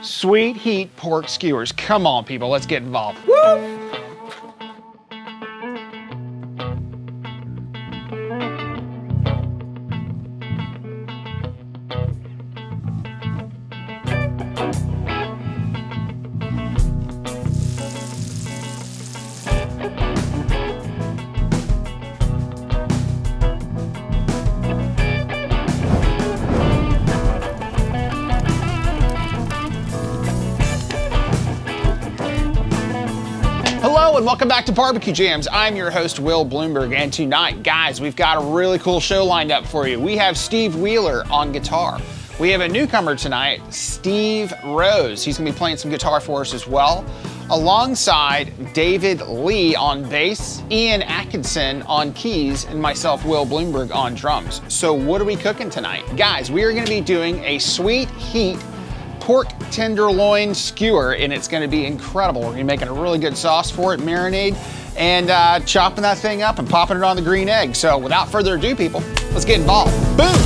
Sweet heat pork skewers. Come on, people, let's get involved. Woo! Hello and welcome back to BBQ Jams. I'm your host, Will Bloomberg, and tonight, guys, we've got a really cool show lined up for you. We have Steve Wheeler on guitar. We have a newcomer tonight, Steve Rose. He's gonna be playing some guitar for us as well, alongside David Lee on bass, Ian Atkinson on keys, and myself, Will Bloomberg, on drums. So what are we cooking tonight? Guys, we are gonna be doing a sweet heat pork tenderloin skewer, and it's gonna be incredible. We're gonna be making a really good sauce for it, marinade, and chopping that thing up and popping it on the green egg. So without further ado, people, let's get involved. Boom!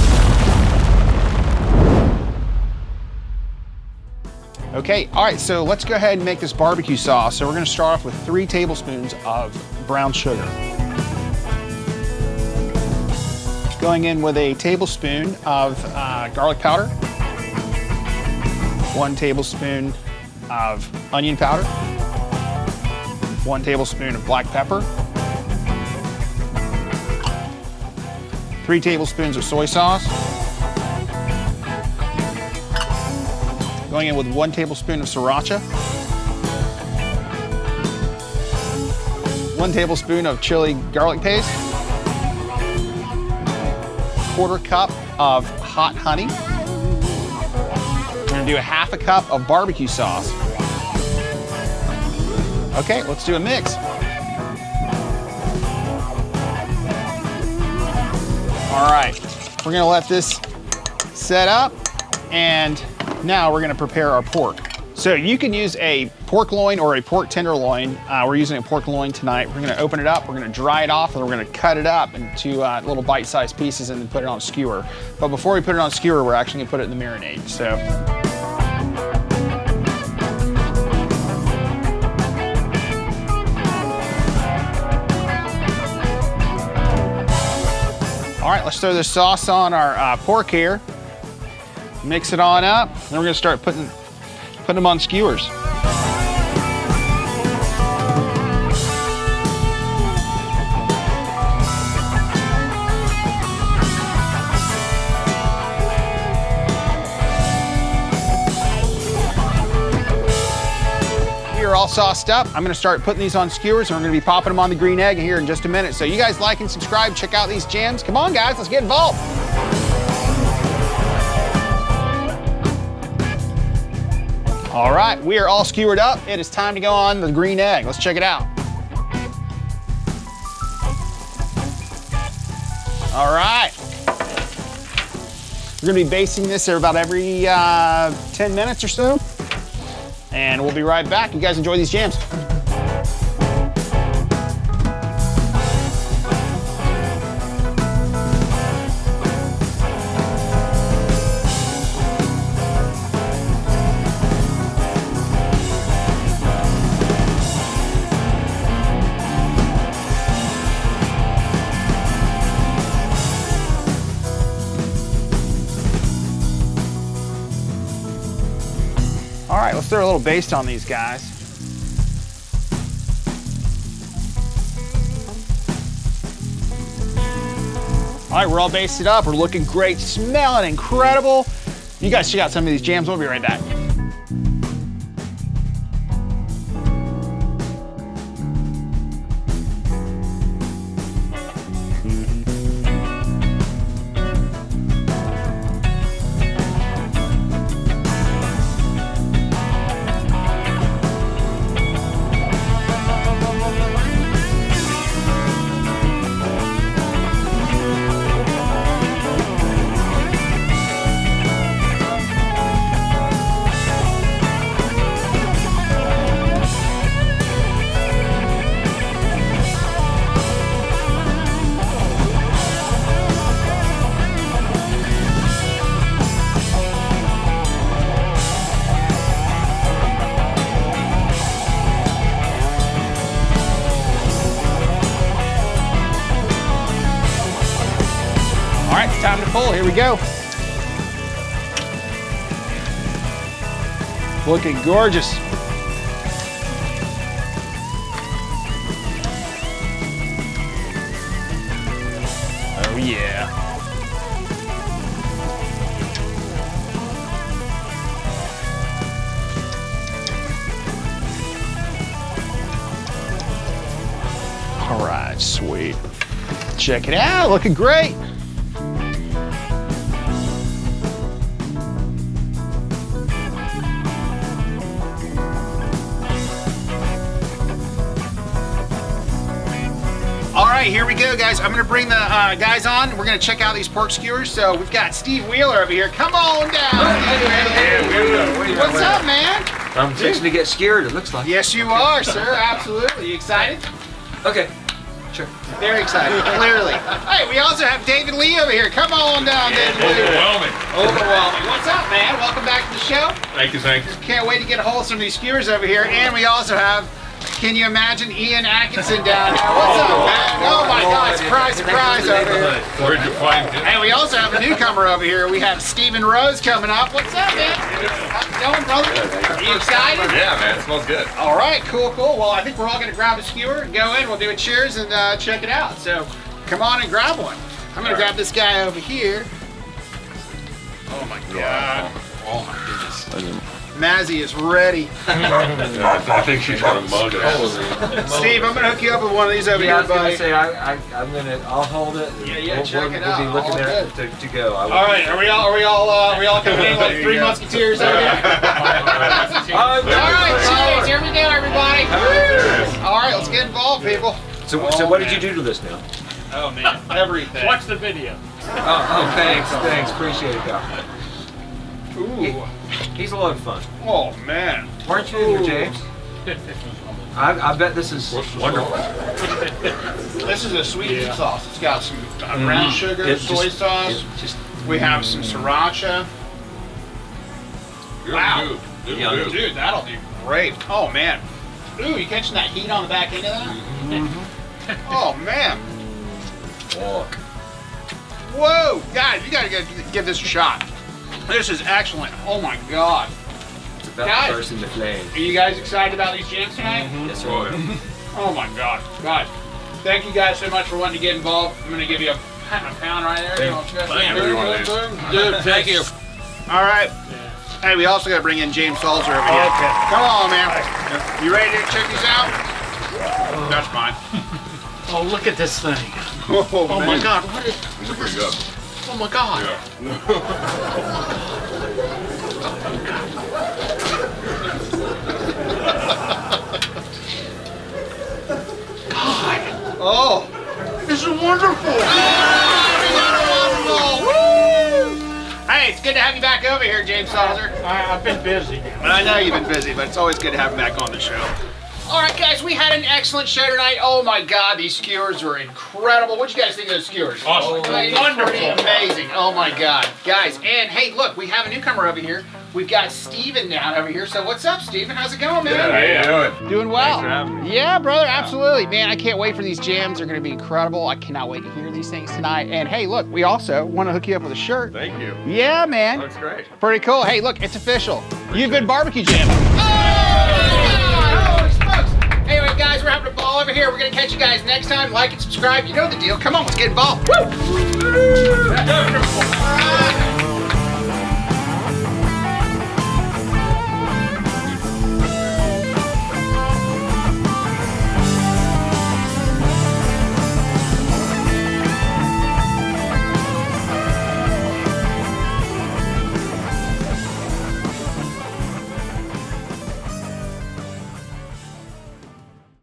Okay, all right, so let's go ahead and make this barbecue sauce. So we're gonna start off with 3 tablespoons of brown sugar. Going in with a tablespoon of garlic powder, 1 tablespoon of onion powder, 1 tablespoon of black pepper, 3 tablespoons of soy sauce, going in with 1 tablespoon of sriracha, 1 tablespoon of chili garlic paste, 1/4 cup of hot honey. We're gonna do a 1/2 cup of barbecue sauce. Okay, let's do a mix. All right, we're gonna let this set up, and now we're gonna prepare our pork. So you can use a pork loin or a pork tenderloin. We're using a pork loin tonight. We're gonna open it up, we're gonna dry it off, and we're gonna cut it up into little bite-sized pieces and then put it on a skewer. But before we put it on a skewer, we're actually gonna put it in the marinade. So. All right, let's throw this sauce on our pork here. Mix it on up. Then we're gonna start putting them on skewers. You're all sauced up. I'm gonna start putting these on skewers, and we're gonna be popping them on the green egg here in just a minute. So you guys like and subscribe, check out these jams. Come on, guys, let's get involved. All right, we are all skewered up. It is time to go on the green egg. Let's check it out. All right. We're gonna be basting this here about every 10 minutes or so. And we'll be right back. You guys enjoy these jams. All right, let's throw a little baste on these guys. All right, we're all basted up. We're looking great, smelling incredible. You guys check out some of these jams. We'll be right back. cool. Here we go. Looking gorgeous. Oh yeah. All right, sweet. Check it out, looking great. All right, here we go, guys. I'm gonna bring the guys on. We're gonna check out these pork skewers. So we've got Steve Wheeler over here. Come on down. What's up, man? I'm fixing to get skewered, it looks like. Yes, you are, sir. Absolutely. You excited? Okay, sure. Very excited, clearly. Hey, we also have David Lee over here. Come on down, David Lee. Overwhelming. What's up, man? Welcome back to the show. Thank you, thank you. Can't wait to get a hold of some of these skewers over here. And we also have, can you imagine Ian Atkinson down here? What's up, man? Oh my God, surprise, surprise over here. Where'd you find it? And we also have a newcomer over here. We have Stephen Rose coming up. What's up, man? How's it going, brother? Are you excited? Yeah, man, it smells good. All right, cool, cool. Well, I think we're all gonna grab a skewer and go in. We'll do a cheers and check it out. So come on and grab one. I'm gonna grab this guy over here. Oh my God. Oh my goodness. Mazzy is ready. I think she's got a mug. Steve, I'm gonna hook you up with one of these over here, buddy. I'll hold it. Yeah, check it out. We'll be looking All there good. to go. All right, are we all coming in like three musketeers over here? All right, cheers. Here we go, everybody. All right, let's get involved, people. So what did you do to this now? Oh man, everything. Watch the video. Oh, thanks, appreciate it, Doc. Ooh. He's a lot of fun. Oh man. Weren't you in here, James? I bet this is Wonderful. This is a sweetened sauce. It's got some brown sugar, soy sauce. We have some sriracha. Wow. Dude, that'll do great. Oh man. Ooh, you catching that heat on the back end of that? Oh man. Whoa, guys, you gotta give this a shot. This is excellent. Oh my God. It's about Guys. the first in the flame. Are you guys excited about these jams tonight? Yes, sir. Oh my God. Guys, thank you guys so much for wanting to get involved. I'm gonna give you a pound right there. Dude, thank you. All right. Hey, we also gotta bring in James Salzer over here. Come on, man. You ready to check these out? That's mine. Oh, look at this thing. Oh My God, what is? These are pretty good. Oh my God. Oh, This is wonderful. hey, it's good to have you back over here, James Salzer. I've been busy. I know you've been busy, but it's always good to have you back on the show. All right, guys, we had an excellent show tonight. Oh my God, these skewers were incredible. What you guys think of those skewers? Awesome. Wonderful. Pretty amazing. Oh my God, guys. And hey, look, we have a newcomer over here. We've got Steven down over here. So what's up, Steven? How's it going, man? How you doing? Doing well. Thanks for having me. Yeah, brother, absolutely. Man, I can't wait for these jams. They're gonna be incredible. I cannot wait to hear these things tonight. And hey, look, we also want to hook you up with a shirt. Thank you. Yeah, man. Looks great. Pretty cool. Hey, look, it's official. You've been BBQ Jams. Oh, holy smokes. Anyway, guys, we're having a ball over here. We're gonna catch you guys next time. Like and subscribe. You know the deal. Come on, let's get involved. Woo!